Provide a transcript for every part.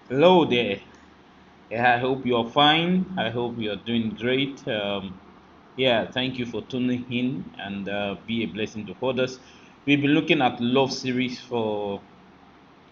Hello there. Yeah, I hope you're fine. I hope you're doing great. Yeah, thank you for tuning in and be a blessing to others. We've been looking at love series for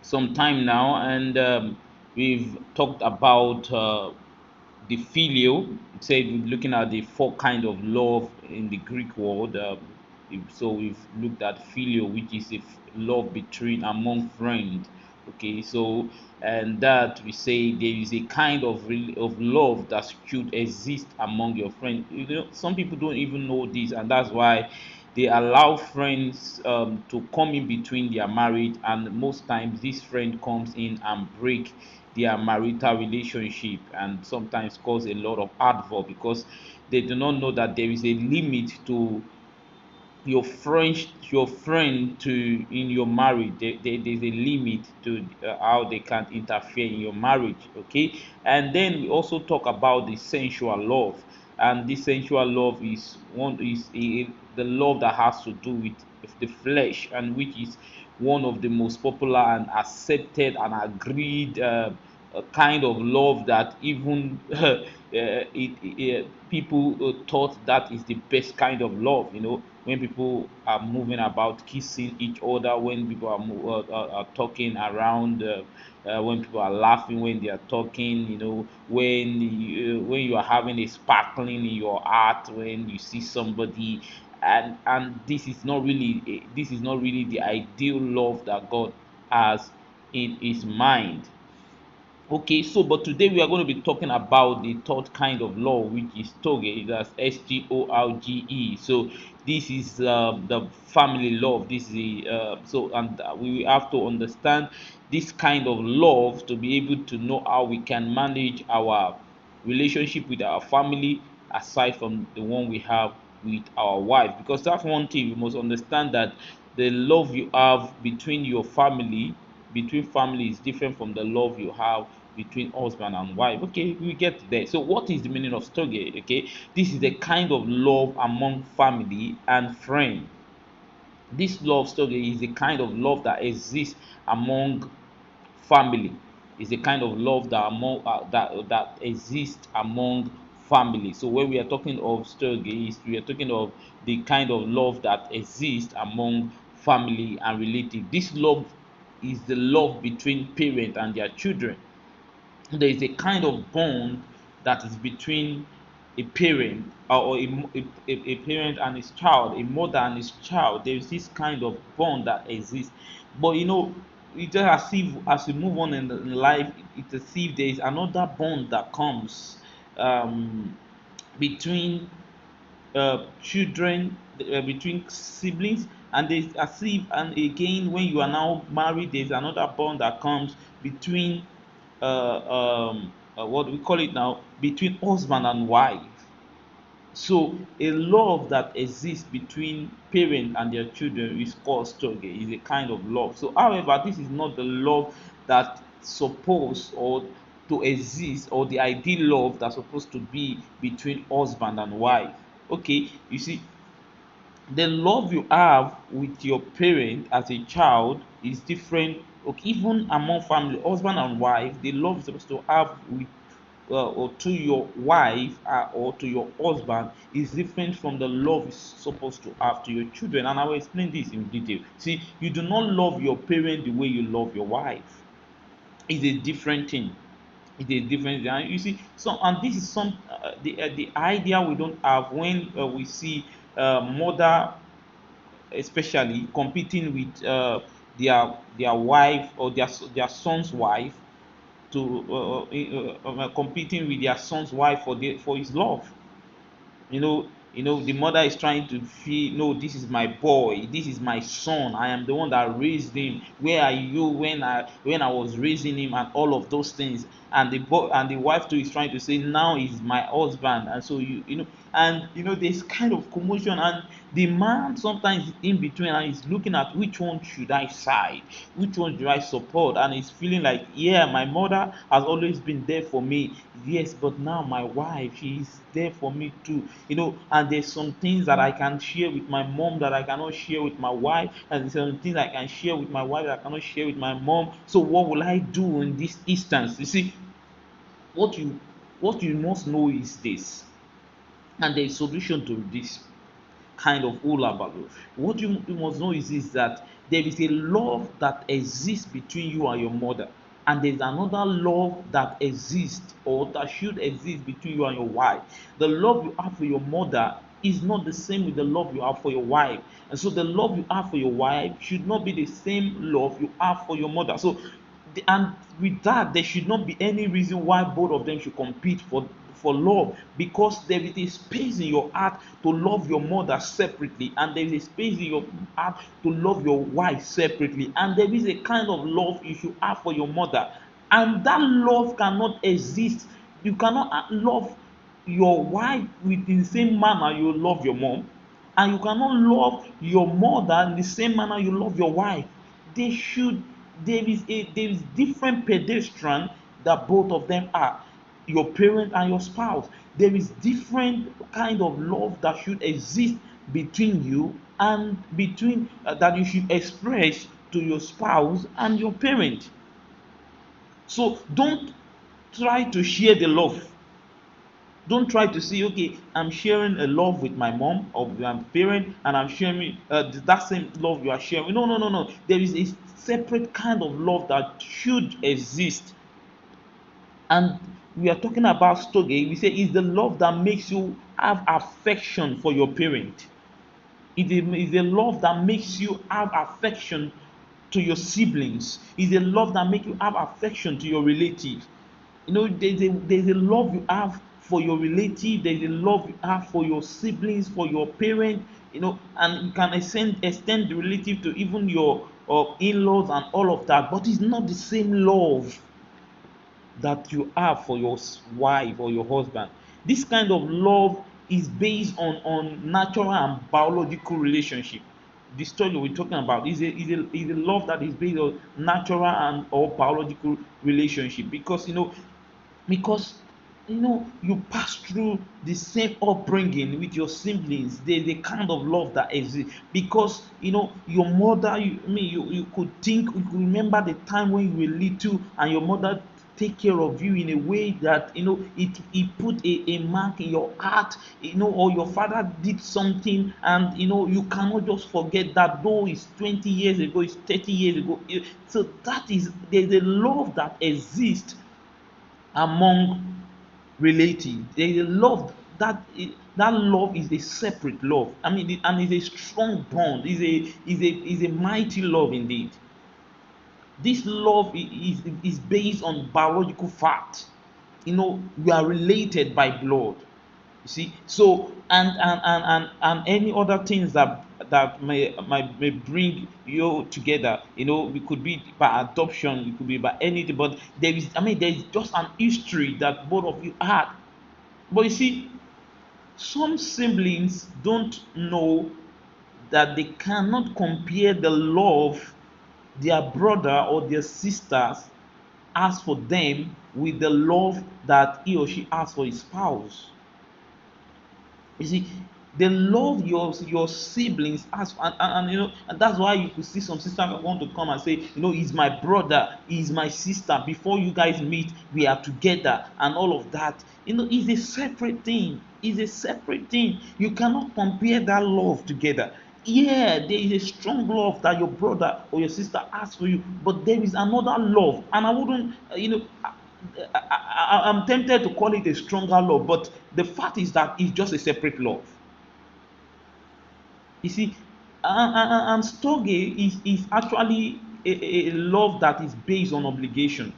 some time now, and we've talked about the filial. Say we're looking at the four kind of love in the Greek world. So we've looked at filial, which is a love between among friends. Okay, so and that we say there is a kind of of love that should exist among your friends. You know, some people don't even know this, and that's why they allow friends to come in between their marriage, and most times this friend comes in and break their marital relationship and sometimes cause a lot of adverb because they do not know that there is a limit to your friend to in your marriage. There's a limit to how they can interfere in your marriage. Okay, and then we also talk about the sensual love, and this sensual love is the love that has to do with the flesh, and which is one of the most popular and accepted and agreed a kind of love that even people thought that is the best kind of love. You know, when people are moving about kissing each other, when people are talking around, when people are laughing when they are talking. You know, when you are having a sparkling in your heart when you see somebody, and this is not really the ideal love that God has in His mind. Okay, so but today we are going to be talking about the third kind of law, which is Storge. That's Storge. So this is the family love. This is and we have to understand this kind of love to be able to know how we can manage our relationship with our family aside from the one we have with our wife. Because that's one thing you must understand, that the love you have between family is different from the love you have between husband and wife. Okay, we get there. So what is the meaning of Storge? Okay, this is the kind of love among family and friend. This love story is the kind of love that exists among family. Is a kind of love that exists among family. So when we are talking of story, we are talking of the kind of love that exists among family and relative. This love is the love between parent and their children. There is a kind of bond that is between a parent, or a parent and his child, a mother and his child. There is this kind of bond that exists. But you know, it's just as if as we move on in life, it's as if there is another bond that comes um, between children, between siblings, and there's as if, and again when you are now married, there's another bond that comes between what do we call it now, between husband and wife. So a love that exists between parent and their children is called storge, is a kind of love. So however, this is not the love that supposed or to exist, or the ideal love that's supposed to be between husband and wife. Okay, you see, the love you have with your parent as a child is different. Okay, even among family, husband and wife, the love you're supposed to have with or to your wife, or to your husband, is different from the love you're supposed to have to your children. And I will explain this in detail. See, you do not love your parent the way you love your wife. It's a different thing. It's a different thing. And you see, so, and this is the idea we don't have when we see mother especially competing with their wife, or their son's wife, to competing with their son's wife for his love. The mother is trying to feel, no, this is my boy, this is my son, I am the one that raised him. Where are you when I was raising him, and all of those things. and the wife too is trying to say now is my husband, and so and there's kind of commotion, and the man sometimes is in between and he's looking at which one should I side, which one do I support, and he's feeling like, yeah, my mother has always been there for me, yes, but now my wife, she's there for me too, and there's some things that I can share with my mom that I cannot share with my wife, and there's some things I can share with my wife that I cannot share with my mom. So what will I do in this instance? You see, what you must know is this, and there is solution to this kind of ulabalu. What you must know is that there is a love that exists between you and your mother, and there's another love that exists or that should exist between you and your wife. The love you have for your mother is not the same with the love you have for your wife, and so the love you have for your wife should not be the same love you have for your mother. So and with that, there should not be any reason why both of them should compete for love, because there is a space in your heart to love your mother separately, and there is a space in your heart to love your wife separately, and there is a kind of love you should have for your mother, and that love cannot exist. You cannot love your wife with the same manner you love your mom, and you cannot love your mother in the same manner you love your wife. They should there is different pedestrian that both of them are, your parent and your spouse. There is different kind of love that should exist between you and between that you should express to your spouse and your parent. So don't try to share the love. Don't try to say, okay, I'm sharing a love with my mom or with my parent, and I'm sharing that same love you are sharing. No, no, no, no. There is a separate kind of love that should exist. And we are talking about Storge. We say it's the love that makes you have affection for your parent. It's a love that makes you have affection to your siblings. It's a love that makes you have affection to your relatives. There's a love you have for your relative, there's a love you have for your siblings, for your parent, and you can extend the relative to even your in-laws and all of that, but it's not the same love that you have for your wife or your husband. This kind of love is based on natural and biological relationship. The story we're talking about is a love that is based on natural and or biological relationship, because you pass through the same upbringing with your siblings. There's a kind of love that exists because your mother, you could remember the time when you were little and your mother take care of you in a way that it put a mark in your heart, or your father did something, and you cannot just forget that, though it's 20 years ago, it's 30 years ago. So there's a love that exists among relatives. There is a love that love is a separate love. I mean, and it's a strong bond. Is a mighty love indeed. This love is based on biological fact. We are related by blood. You see, so and any other things that may bring you together. It could be by adoption, it could be by anything, but there is just an history that both of you had. But you see, some siblings don't know that they cannot compare the love their brother or their sisters has for them with the love that he or she has for his spouse. You see, they love your siblings as and and that's why you could see some sisters want to come and say, he's my brother, he's my sister. Before you guys meet, we are together and all of that. It's a separate thing. It's a separate thing. You cannot compare that love together. Yeah, there is a strong love that your brother or your sister has for you, but there is another love, and I wouldn't, I'm tempted to call it a stronger love, but the fact is that it's just a separate love. You see, and Storge is actually a love that is based on obligation.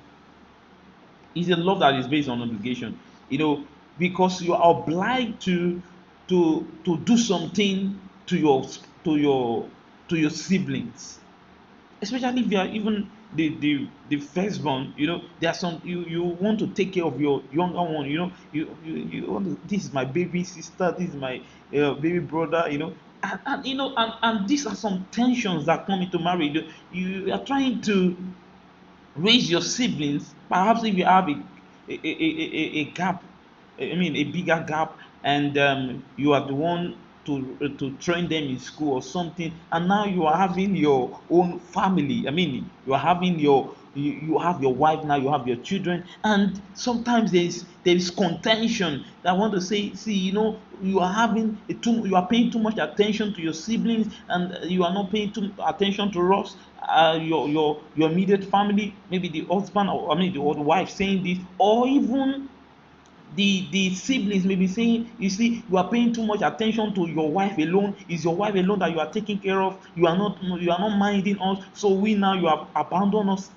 It's a love that is based on obligation, you know, because you are obliged to do something to your to your to your siblings. especially if you are even the firstborn. There are some, you want to take care of your younger one. You want to, this is my baby sister, this is my baby brother. And these are some tensions that come into marriage. You are trying to raise your siblings. Perhaps if you have a gap, I mean a bigger gap, and you are the one to train them in school or something, and now you are having your own family. I mean, you are having you have your wife now, you have your children, and sometimes there is contention that want to say, see, you are paying too much attention to your siblings, and you are not paying too attention to us, your immediate family, maybe the husband, or I mean the wife saying this, or even the siblings may be saying, you see, you are paying too much attention to your wife alone. Is your wife alone that you are taking care of? You are not minding us, so we now you have abandoned us.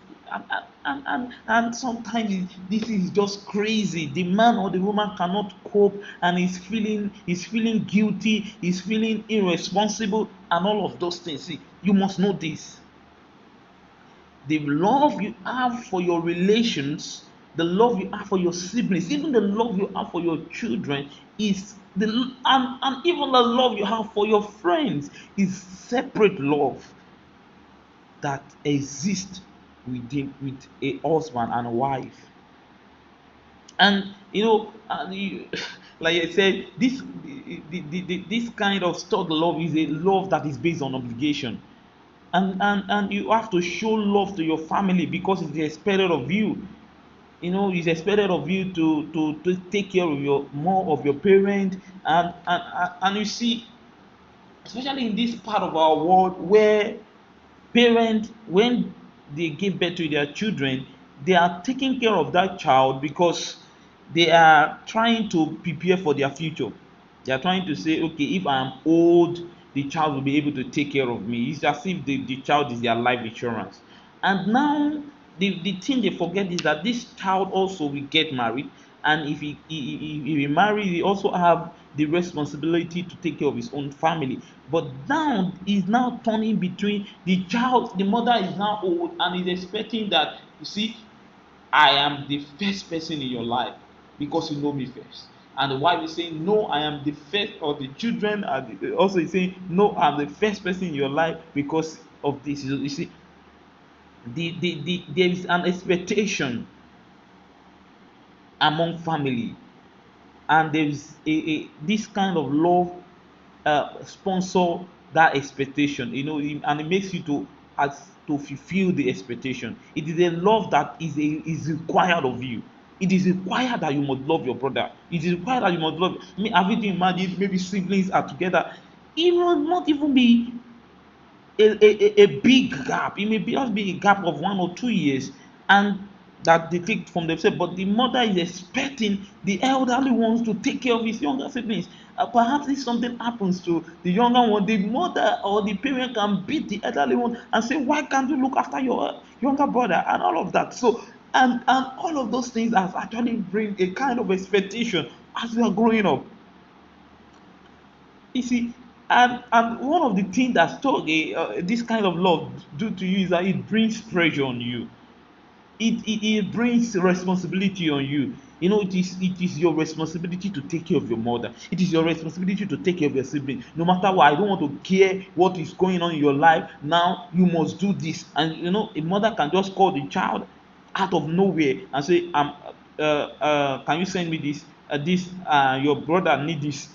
And sometimes this is just crazy. The man or the woman cannot cope, and he's feeling guilty, he's feeling irresponsible, and all of those things. See, you must know this: the love you have for your relations, the love you have for your siblings, even the love you have for your children, is and even the love you have for your friends is separate love that exists with a husband and a wife. And like I said, this kind of stuck love is a love that is based on obligation. And you have to show love to your family because it's expected of you. It's expected of you to take care of your parent. And you see, especially in this part of our world where parents, when they give birth to their children, they are taking care of that child because they are trying to prepare for their future. They are trying to say, okay, if I am old, the child will be able to take care of me. It's as if the child is their life insurance. And now the thing they forget is that this child also will get married, and if he marries, he also have the responsibility to take care of his own family. But now he's now turning between the child. The mother is now old and is expecting that, you see, I am the first person in your life because you know me first. And the wife is saying, no, I am the first. Or the children are also saying, no, I'm the first person in your life because of this. You see, there is an expectation among family, and there is this kind of love sponsor that expectation, and it makes you to fulfill the expectation. It is a love that is required of you. It is required that you must love your brother. It is required that you must love. I mean, have you imagined maybe siblings are together? It will not even be a big gap. It may just be a gap of 1 or 2 years, and that they take from themselves. But the mother is expecting the elderly ones to take care of his younger siblings. Perhaps if something happens to the younger one, the mother or the parent can beat the elderly one and say, "Why can't you look after your younger brother?" and all of that. So, and all of those things has actually bring a kind of expectation as we are growing up. You see, and one of the things that this kind of love do to you is that it brings pressure on you. It brings responsibility on you. It is your responsibility to take care of your mother. It is your responsibility to take care of your sibling. No matter what, I don't want to care what is going on in your life. Now you must do this. And a mother can just call the child out of nowhere and say, can you send me this? Your brother need this.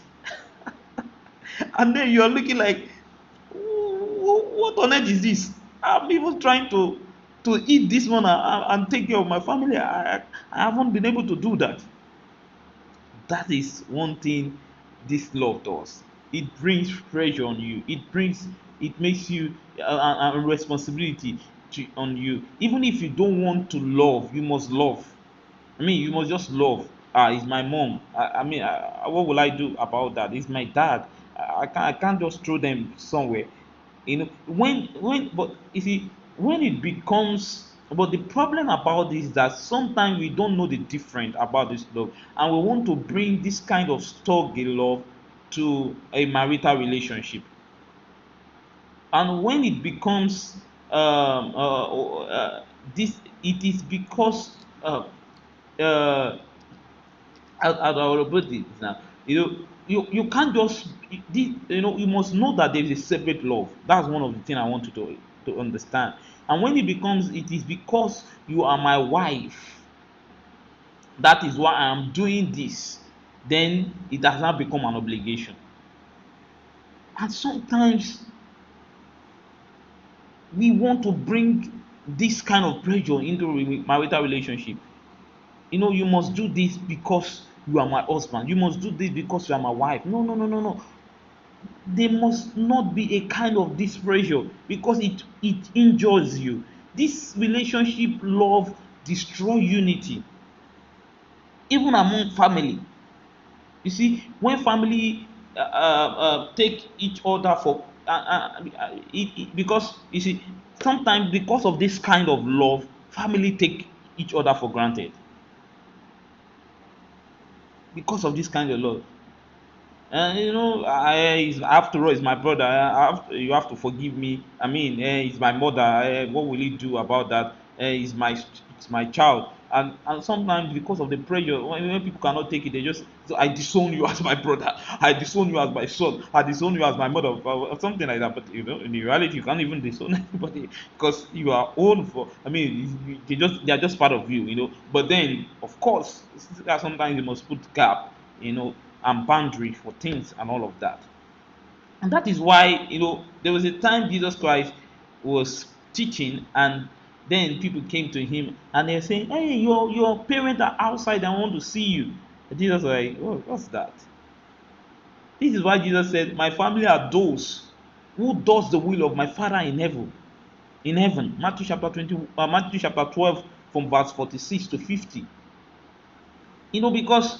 And then you're looking like, what on earth is this? I'm even trying to eat this one and take care of my family. I haven't been able to do that. That is one thing this love does. It brings pressure on you. It makes you a responsibility on you. Even if you don't want to love, you must love. I mean, you must just love. It's my mom. I mean, what will I do about that? It's my dad. I can't just throw them somewhere. But you see, when it becomes, but the problem about this is that sometimes we don't know the difference about this love, and we want to bring this kind of storge love to a marital relationship. And when it becomes this it is because uh, how do I put it now? You can't just you must know that there is a separate love. That's one of the things I want you to understand. And when it is because you are my wife, that is why I am doing this, then it has now become an obligation. And sometimes we want to bring this kind of pressure into marital relationship. You must do this because you are my husband. You must do this because you are my wife. No, no, no, no, no. There must not be a kind of this pressure because it injures you. This relationship love destroy unity, even among family. You see, when family take each other for because you see, sometimes because of this kind of love, family take each other for granted because of this kind of love. And after all, it's my brother. You have to forgive me. I mean, it's my mother. What will he do about that? It's my child. And sometimes because of the pressure, when people cannot take it, they just so I disown you as my brother. I disown you as my son. I disown you as my mother, or something like that. But in reality, you can't even disown anybody because you are own for. I mean, they are just part of you. But then, of course, sometimes you must put gap. And boundary for things and all of that. And that is why, there was a time Jesus Christ was teaching, and then people came to him and they're saying, "Hey, your parents are outside and want to see you." And Jesus was like, "Oh, what's that?" This is why Jesus said, "My family are those who does the will of my Father in heaven." In heaven, Matthew chapter 12, from verse 46 to 50. Because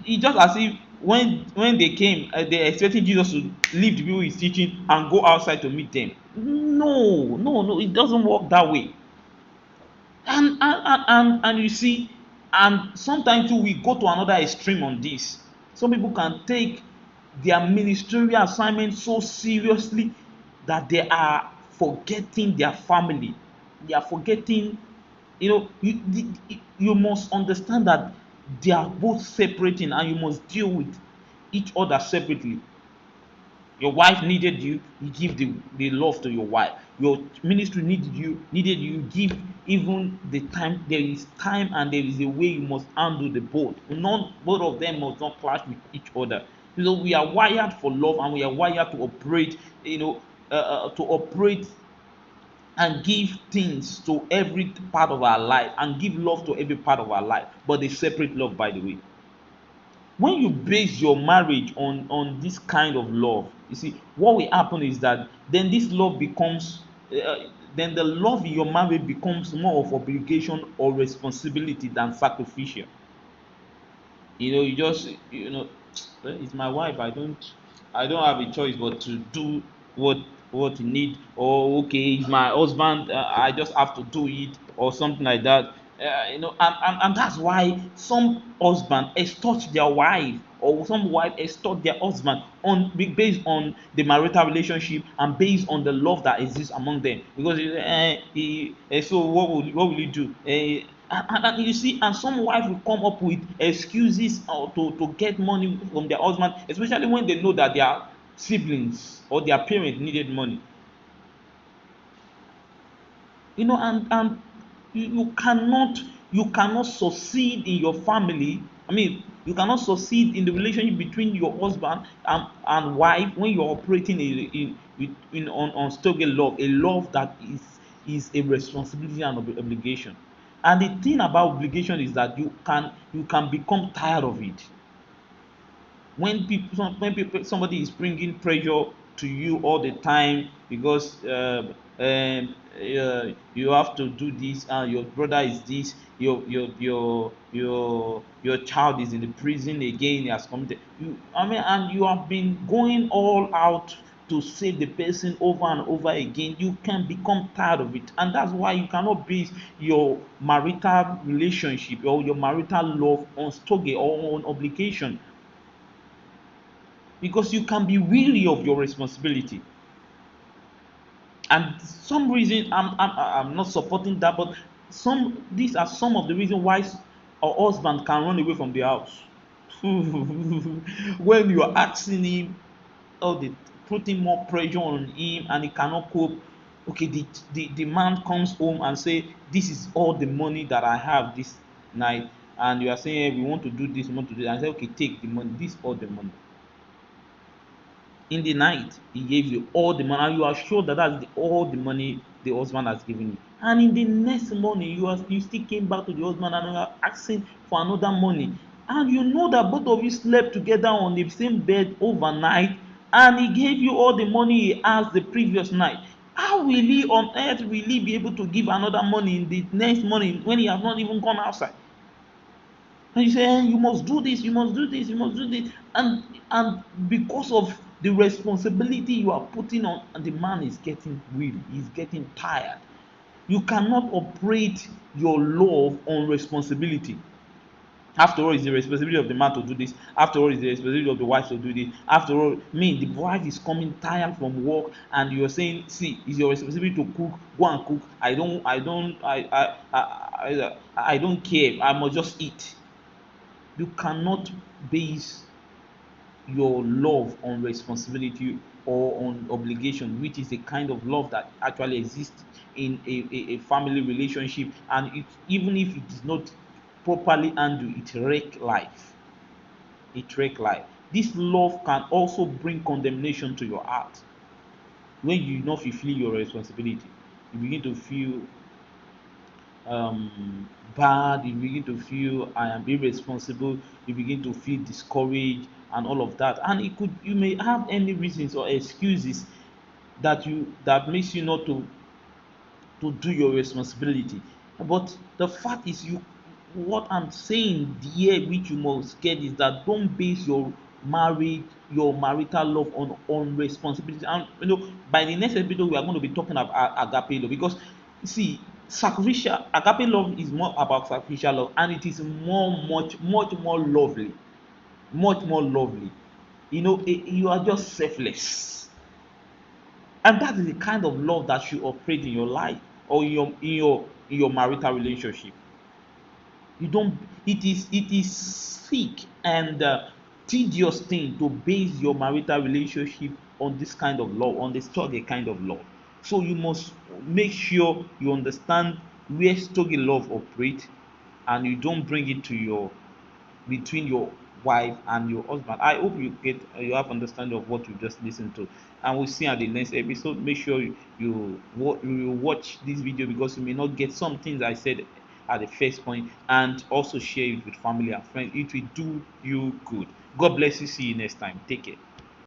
it just as if when they came, they expecting Jesus to leave the people he's teaching and go outside to meet them. No, no, no, it doesn't work that way. And you see, and sometimes too we go to another extreme on this. Some people can take their ministerial assignment so seriously that they are forgetting their family. They are forgetting. You must understand that they are both separating, and you must deal with each other separately. Your wife needed you give the love to your wife. Your ministry needed you give even the time. There is time and there is a way you must handle the both. Both of them must not clash with each other. We are wired for love, and we are wired to operate, to operate and give things to every part of our life and give love to every part of our life, but they separate love, by the way. When you base your marriage on this kind of love, you see what will happen is that then this love becomes then the love in your marriage becomes more of obligation or responsibility than sacrificial. You just "Well, it's my wife. I don't have a choice but to do what you need." Or, "Okay, it's my husband, I just have to do it," or something like that. And that's why some husband extort their wife, or some wife extort their husband based on the marital relationship and based on the love that exists among them. Because so what will he do? And you see, and some wife will come up with excuses to get money from their husband, especially when they know that their siblings or their parents needed money. And you cannot succeed in your family. I mean, you cannot succeed in the relationship between your husband and wife when you're operating on Storge love, a love that is a responsibility and obligation. And the thing about obligation is that you can become tired of it. When somebody is bringing pressure to you all the time because you have to do this, and your brother is this, your child is in the prison again, he has committed and you have been going all out to save the person over and over again. You can become tired of it, and that's why you cannot base your marital relationship or your marital love on stoge or on obligation, because you can be weary of your responsibility. And some reason I'm not supporting that, but some these are some of the reasons why a husband can run away from the house. When you are asking him, oh, they putting more pressure on him and he cannot cope. Okay, the man comes home and say, this is all the money that I have this night, and you are saying, hey, we want to do this, we want to do that. And I say, okay, take the money, this all the money. In the night he gave you all the money and you are sure that that's all the money the husband has given you, and in the next morning you still came back to the husband and you are asking for another money, and you know that both of you slept together on the same bed overnight, and he gave you all the money he has the previous night. How will he on earth will he be able to give another money in the next morning when he has not even gone outside? And you say, you must do this, you must do this, you must do this. And because of the responsibility you are putting on, and the man is getting weary, he's getting tired. You cannot operate your love on responsibility. After all, it's the responsibility of the man to do this. After all, it's the responsibility of the wife to do this. After all, the wife is coming tired from work, and you're saying, see, it's your responsibility to cook. Go and cook. I don't care. I must just eat. You cannot base your love on responsibility or on obligation, which is a kind of love that actually exists in a family relationship, and even if it is not properly handled, it wreck life. This love can also bring condemnation to your heart. When you not fulfill your responsibility, you begin to feel bad, you begin to feel I am irresponsible, you begin to feel discouraged and all of that. And you may have any reasons or excuses that makes you not to do your responsibility. But the fact is, what I'm saying here, which you must get, is that don't base your marital love on responsibility. And by the next episode, we are going to be talking about agape love, because see, sacrificial agape love is more about sacrificial love, and it is much more lovely, much more lovely. You are just selfless, and that is the kind of love that should operate in your life, or in your marital relationship. You don't it is sick and tedious thing to base your marital relationship on this kind of love, on the Storge kind of love. So you must make sure you understand where Storge love operates, and you don't bring it to your between your wife and your husband. I hope you have understanding of what you just listened to, and we'll see you at the next episode. Make sure you watch this video, because you may not get some things I said at the first point, and also share it with family and friends. It will do you good. God bless you. See you next time. Take care.